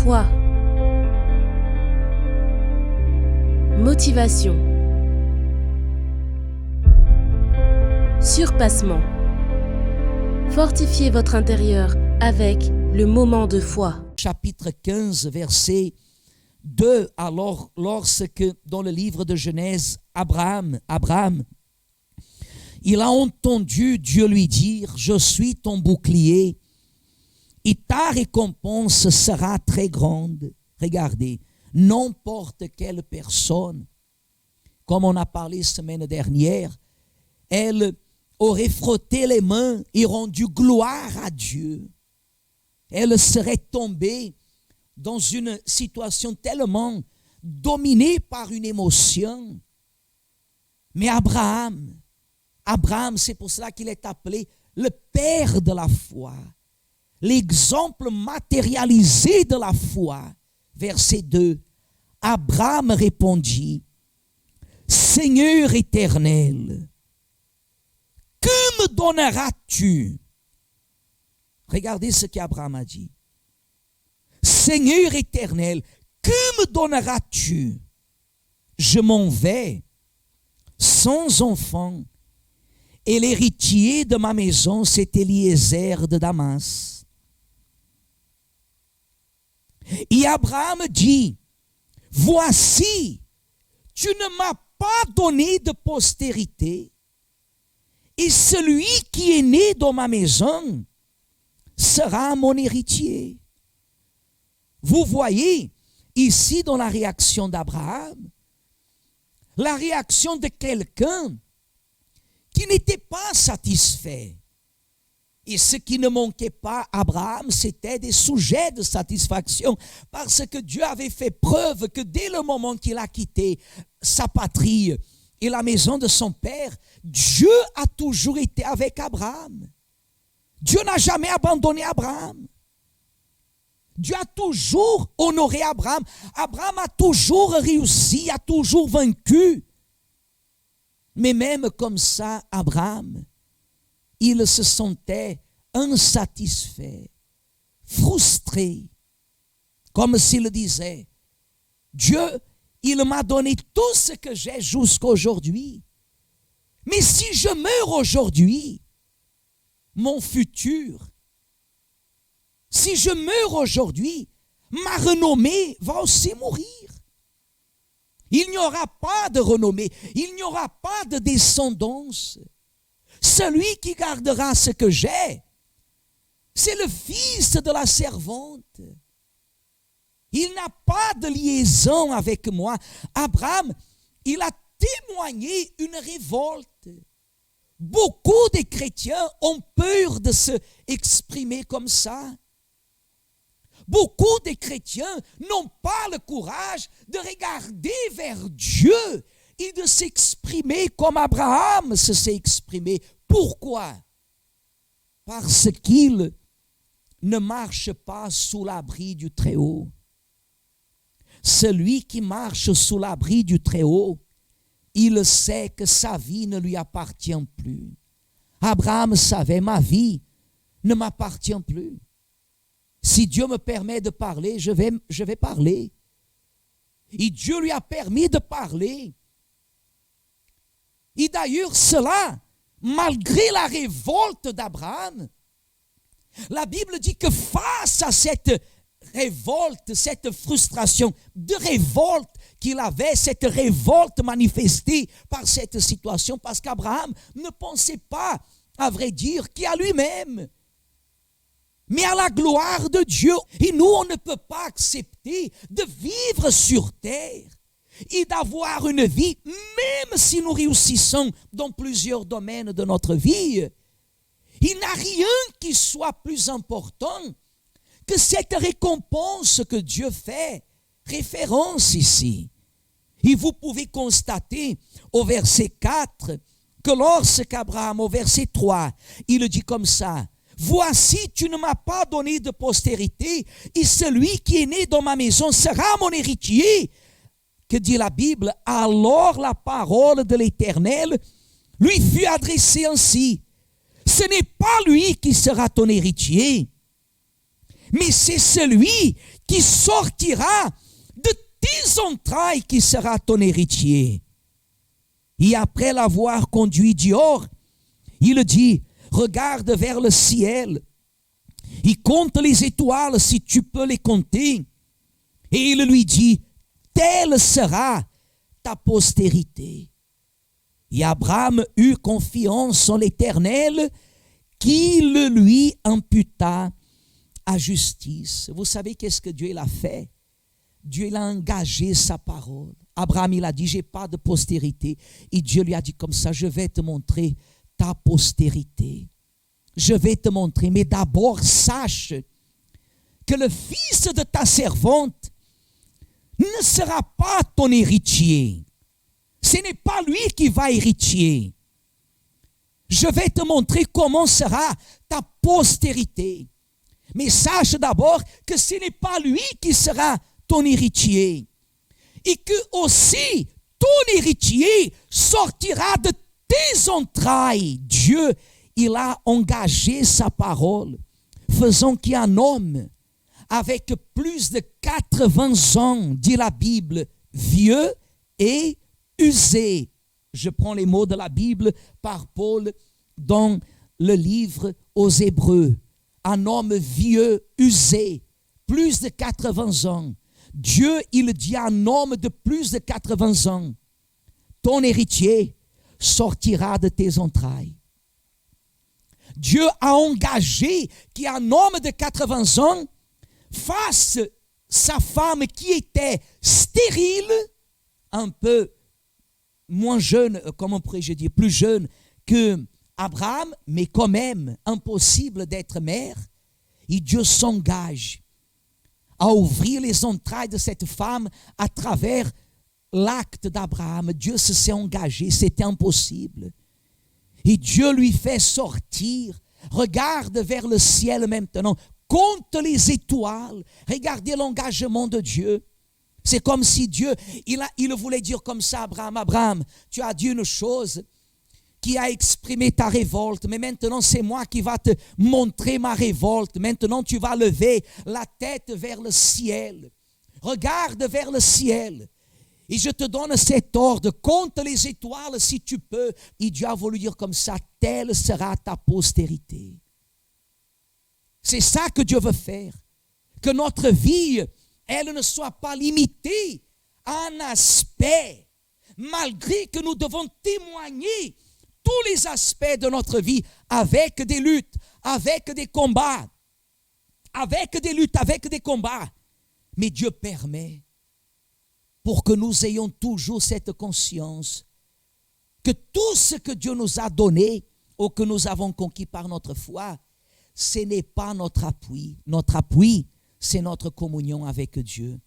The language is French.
Foi. Motivation. Surpassement. Fortifiez votre intérieur avec le moment de foi. Chapitre 15, verset 2. Alors, lorsque dans le livre de Genèse, Abraham, il a entendu Dieu lui dire, je suis ton bouclier et ta récompense sera très grande. Regardez, n'importe quelle personne, comme on a parlé semaine dernière, elle aurait frotté les mains et rendu gloire à Dieu. Elle serait tombée dans une situation tellement dominée par une émotion. Mais Abraham, c'est pour cela qu'il est appelé le père de la foi, l'exemple matérialisé de la foi. Verset 2, Abraham répondit, Seigneur éternel, que me donneras-tu? Regardez ce qu'Abraham a dit. Seigneur éternel, que me donneras-tu? Je m'en vais sans enfant, et l'héritier de ma maison, c'est Eliezer de Damas. Et Abraham dit, voici, tu ne m'as pas donné de postérité, et celui qui est né dans ma maison sera mon héritier. Vous voyez ici dans la réaction d'Abraham, la réaction de quelqu'un qui n'était pas satisfait. Et ce qui ne manquait pas à Abraham, c'était des sujets de satisfaction, parce que Dieu avait fait preuve que dès le moment qu'il a quitté sa patrie et la maison de son père, Dieu a toujours été avec Abraham. Dieu n'a jamais abandonné Abraham. Dieu a toujours honoré Abraham. Abraham a toujours réussi, a toujours vaincu. Mais même comme ça, Abraham, il se sentait insatisfait, frustré, comme s'il disait, Dieu, il m'a donné tout ce que j'ai jusqu'à aujourd'hui. Mais si je meurs aujourd'hui, mon futur, si je meurs aujourd'hui, ma renommée va aussi mourir. Il n'y aura pas de renommée, il n'y aura pas de descendance. Celui qui gardera ce que j'ai, c'est le fils de la servante. Il n'a pas de liaison avec moi. Abraham, il a témoigné une révolte. Beaucoup de chrétiens ont peur de se exprimer comme ça. Beaucoup de chrétiens n'ont pas le courage de regarder vers Dieu et de s'exprimer comme Abraham s'est exprimé. Pourquoi? Parce qu'ils ne marchent pas sous l'abri du Très-Haut. Celui qui marche sous l'abri du Très-Haut, il sait que sa vie ne lui appartient plus. Abraham savait, ma vie ne m'appartient plus. Si Dieu me permet de parler, je vais parler. Et Dieu lui a permis de parler. Et d'ailleurs, cela, malgré la révolte d'Abraham, la Bible dit que face à cette révolte, cette frustration de révolte qu'il avait, cette révolte manifestée par cette situation, parce qu'Abraham ne pensait pas, à vrai dire, qu'à lui-même, mais à la gloire de Dieu. Et nous, on ne peut pas accepter de vivre sur terre et d'avoir une vie, même si nous réussissons dans plusieurs domaines de notre vie. Il n'y a rien qui soit plus important que cette récompense que Dieu fait référence ici. Et vous pouvez constater au verset 4 que lorsqu'Abraham, au verset 3, il dit comme ça, voici, tu ne m'as pas donné de postérité, et celui qui est né dans ma maison sera mon héritier. Que dit la Bible? Alors la parole de l'Éternel lui fut adressée ainsi. Ce n'est pas lui qui sera ton héritier, mais c'est celui qui sortira de tes entrailles qui sera ton héritier. Et après l'avoir conduit dehors, il dit, regarde vers le ciel, il compte les étoiles si tu peux les compter. Et il lui dit, telle sera ta postérité. Et Abraham eut confiance en l'Éternel, qui le lui imputa à justice. Vous savez qu'est-ce que Dieu l'a fait? Dieu l'a engagé sa parole. Abraham, il a dit, j'ai pas de postérité. Et Dieu lui a dit comme ça, je vais te montrer ta postérité. Je vais te montrer, mais d'abord sache que le fils de ta servante ne sera pas ton héritier. Ce n'est pas lui qui va héritier. Je vais te montrer comment sera ta postérité. Mais sache d'abord que ce n'est pas lui qui sera ton héritier. Et que aussi ton héritier sortira de tes entrailles. Dieu, il a engagé sa parole, faisant qu'un homme avec plus de 80 ans, dit la Bible, vieux et usé. Je prends les mots de la Bible par Paul dans le livre aux Hébreux. Un homme vieux, usé, plus de 80 ans. Dieu, il dit à un homme de plus de 80 ans, ton héritier sortira de tes entrailles. Dieu a engagé qu'un homme de 80 ans fasse sa femme qui était stérile, un peu moins jeune, comment pourrais-je dire, plus jeune que Abraham, mais quand même impossible d'être mère. Et Dieu s'engage à ouvrir les entrailles de cette femme à travers l'acte d'Abraham. Dieu s'est engagé, c'était impossible. Et Dieu lui fait sortir. Regarde vers le ciel maintenant. Compte les étoiles. Regardez l'engagement de Dieu. C'est comme si Dieu, il voulait dire comme ça à Abraham. Abraham, tu as dit une chose qui a exprimé ta révolte. Mais maintenant, c'est moi qui va te montrer ma révolte. Maintenant, tu vas lever la tête vers le ciel. Regarde vers le ciel. Et je te donne cet ordre, compte les étoiles si tu peux. Et Dieu a voulu dire comme ça, telle sera ta postérité. C'est ça que Dieu veut faire. Que notre vie, elle ne soit pas limitée à un aspect. Malgré que nous devons témoigner tous les aspects de notre vie avec des luttes, avec des combats. Avec des luttes, avec des combats. Mais Dieu permet. Pour que nous ayons toujours cette conscience que tout ce que Dieu nous a donné ou que nous avons conquis par notre foi, ce n'est pas notre appui. Notre appui, c'est notre communion avec Dieu.